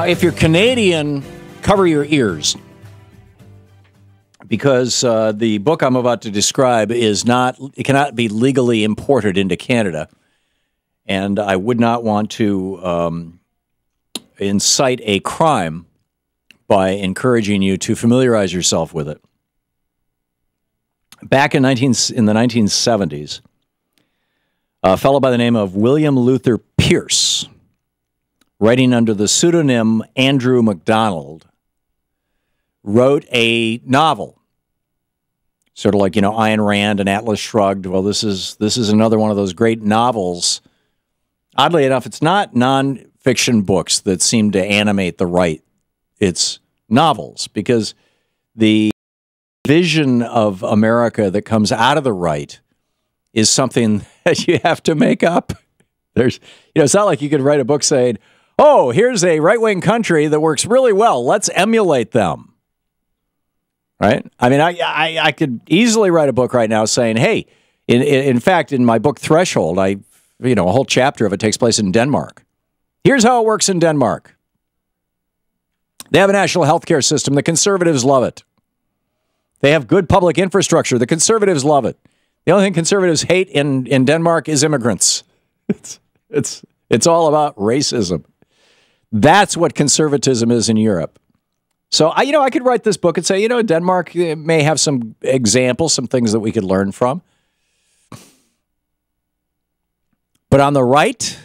If you're Canadian, cover your ears, because the book I'm about to describe it cannot be legally imported into Canada, and I would not want to incite a crime by encouraging you to familiarize yourself with it. Back in the 1970s, a fellow by the name of William Luther Pierce, writing under the pseudonym Andrew MacDonald, wrote a novel, sort of like, Ayn Rand and Atlas Shrugged. Well, this is another one of those great novels. Oddly enough, it's not nonfiction books that seem to animate the right. It's novels, because the vision of America that comes out of the right is something that you have to make up. It's not like you could write a book saying, oh, here's a right-wing country that works really well. Let's emulate them. Right? I mean, I could easily write a book right now saying, hey, in fact, in my book Threshold, a whole chapter of it takes place in Denmark. Here's how it works in Denmark. They have a national health care system. The conservatives love it. They have good public infrastructure. The conservatives love it. The only thing conservatives hate in Denmark is immigrants. It's all about racism. That's what conservatism is in Europe. So, I could write this book and say, Denmark may have some examples, some things that we could learn from. But on the right,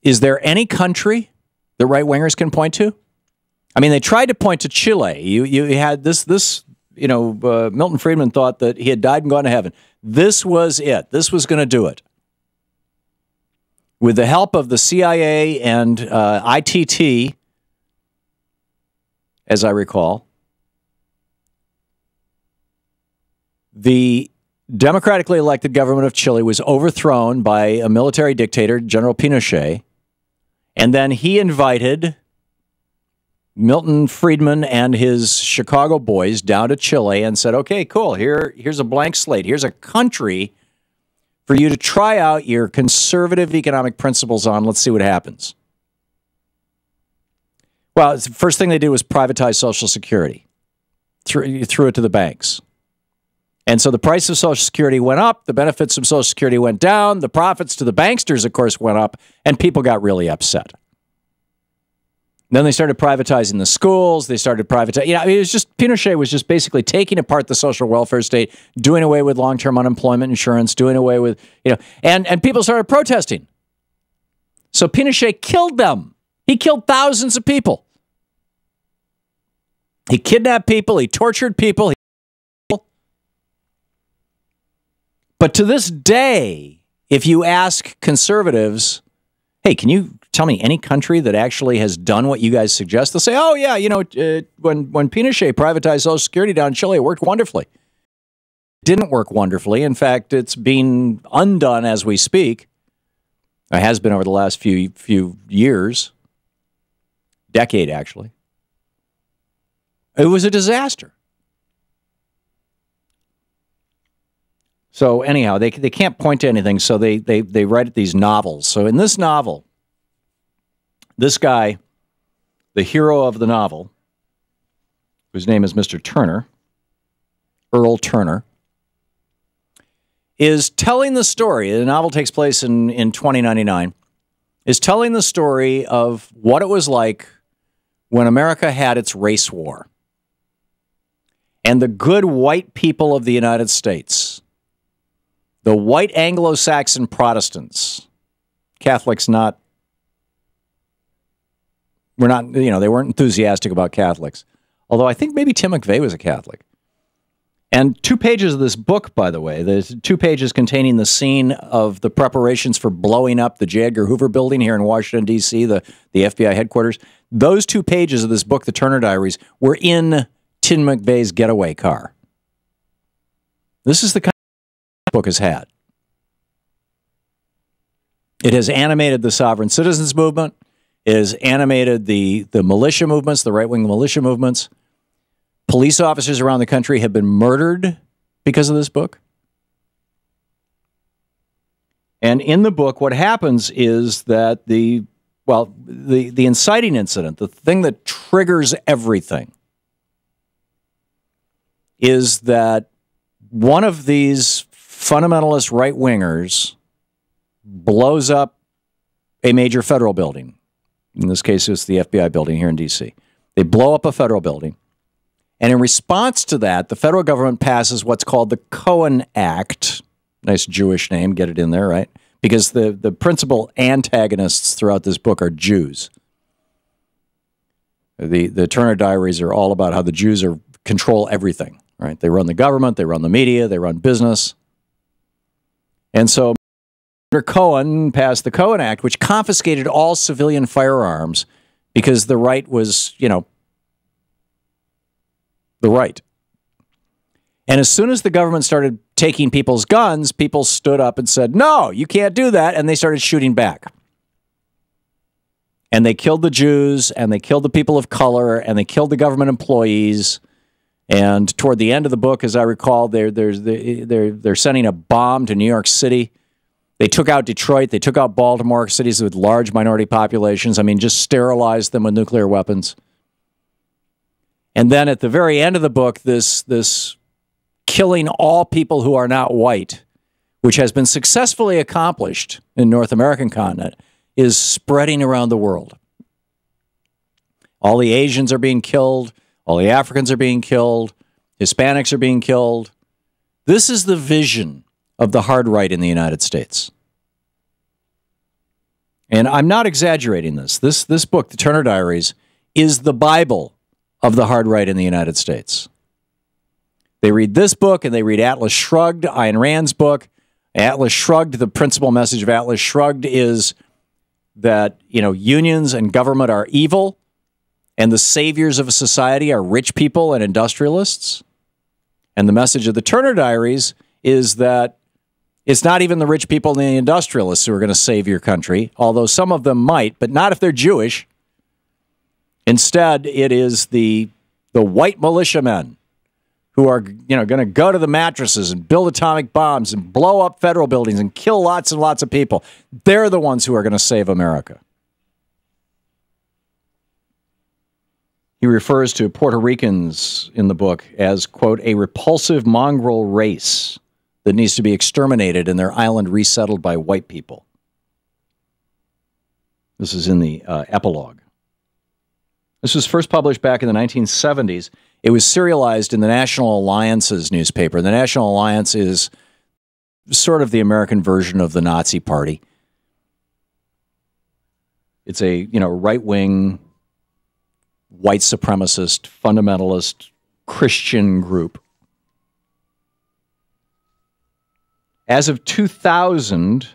is there any country the right-wingers can point to? I mean, they tried to point to Chile. You had Milton Friedman thought that he had died and gone to heaven. This was it. This was going to do it. With the help of the CIA and ITT, as I recall, the democratically elected government of Chile was overthrown by a military dictator, General Pinochet, and then he invited Milton Friedman and his Chicago boys down to Chile and said, okay, cool, here's a blank slate. Here's a country for you to try out your conservative economic principles on. Let's see what happens. Well, the first thing they did was privatize Social Security. Threw it to the banks. And so the price of Social Security went up, the benefits of Social Security went down, the profits to the banksters, of course, went up, and people got really upset. Then they started privatizing the schools. They started privatizing. It was just, Pinochet was just basically taking apart the social welfare state, doing away with long-term unemployment insurance, doing away with, and people started protesting. So Pinochet killed them. He killed thousands of people. He kidnapped people. He tortured people. But to this day, if you ask conservatives, hey, can you tell me any country that actually has done what you guys suggest? They'll say, oh, yeah, when Pinochet privatized Social Security down in Chile, it worked wonderfully. It didn't work wonderfully. In fact, it's being undone as we speak. It has been over the last few years. Decade, actually. It was a disaster. So anyhow, they can't point to anything, so they write these novels. So in this novel, this guy, the hero of the novel, whose name is Mr. Turner, Earl Turner, is telling the story. The novel takes place in 2099, is telling the story of what it was like when America had its race war. And the good white people of the United States, the white Anglo-Saxon Protestants, Catholics they weren't enthusiastic about Catholics. Although I think maybe Tim McVeigh was a Catholic. And 2 pages of this book, by the way, there's 2 pages containing the scene of the preparations for blowing up the J. Edgar Hoover building here in Washington, D.C., the FBI headquarters. Those 2 pages of this book, the Turner Diaries, were in Tim McVeigh's getaway car. This is the kind of book has had. It has animated the sovereign citizens movement. It has animated the militia movements, the right-wing militia movements. Police officers around the country have been murdered because of this book. And in the book, what happens is that the well, the inciting incident, the thing that triggers everything, is that one of these fundamentalist right-wingers blows up a major federal building. In this case, it's the FBI building here in D.C. They blow up a federal building. And in response to that, the federal government passes what's called the Cohen Act. Nice Jewish name, get it in there, right? Because the principal antagonists throughout this book are Jews. The Turner Diaries are all about how the Jews control everything, right? They run the government, they run the media, they run business. And so Cohen passed the Cohen Act, which confiscated all civilian firearms because the right was, the right. And as soon as the government started taking people's guns, people stood up and said, no, you can't do that. And they started shooting back. And they killed the Jews, and they killed the people of color, and they killed the government employees. And toward the end of the book, as I recall, they're sending a bomb to New York City. They took out Detroit. They took out Baltimore, cities with large minority populations. I mean, just sterilized them with nuclear weapons. And then at the very end of the book, this killing all people who are not white, which has been successfully accomplished in North American continent, is spreading around the world. All the Asians are being killed. All the Africans are being killed. Hispanics are being killed. This is the vision of the hard right in the United States. And I'm not exaggerating this. This book, the Turner Diaries, is the Bible of the hard right in the United States. They read this book and they read Atlas Shrugged, Ayn Rand's book. Atlas Shrugged, the principal message of Atlas Shrugged is that, unions and government are evil and the saviors of a society are rich people and industrialists. And the message of the Turner Diaries is that it's not even the rich people and the industrialists who are going to save your country, although some of them might, but not if they're Jewish. Instead, it is the white militiamen who are going to go to the mattresses and build atomic bombs and blow up federal buildings and kill lots and lots of people. They're the ones who are going to save America. He refers to Puerto Ricans in the book as, quote, a repulsive mongrel race that needs to be exterminated and their island resettled by white people. This is in the epilogue. This was first published back in the 1970s. It was serialized in the National Alliance's newspaper. The National Alliance is sort of the American version of the Nazi Party. It's a, right-wing, white supremacist, fundamentalist, Christian group. As of 2000,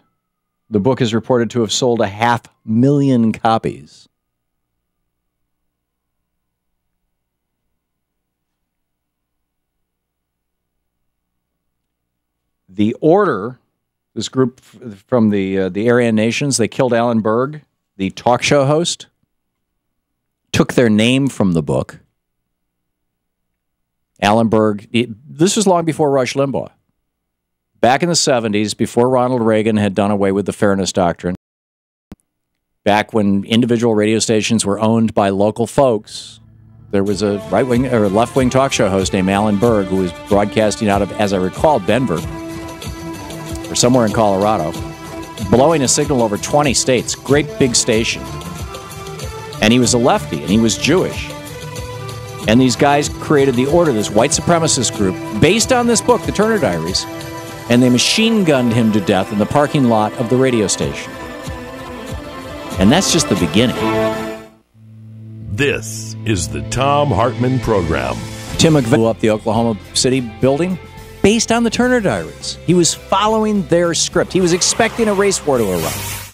the book is reported to have sold 500,000 copies. The Order, this group from the Aryan nations, they killed Alan Berg, the talk show host, took their name from the book. Alan Berg, this was long before Rush Limbaugh. Back in the 70s, before Ronald Reagan had done away with the Fairness Doctrine, back when individual radio stations were owned by local folks, there was a right-wing or left-wing talk show host named Alan Berg who was broadcasting out of, as I recall, Denver or somewhere in Colorado, blowing a signal over 20 states. Great big station. And he was a lefty, and he was Jewish. And these guys created the Order, this white supremacist group, based on this book, the Turner Diaries, and they machine-gunned him to death in the parking lot of the radio station. And that's just the beginning. This is the Thom Hartmann Program. Tim McVeigh blew up the Oklahoma City building based on the Turner Diaries. He was following their script. He was expecting a race war to erupt.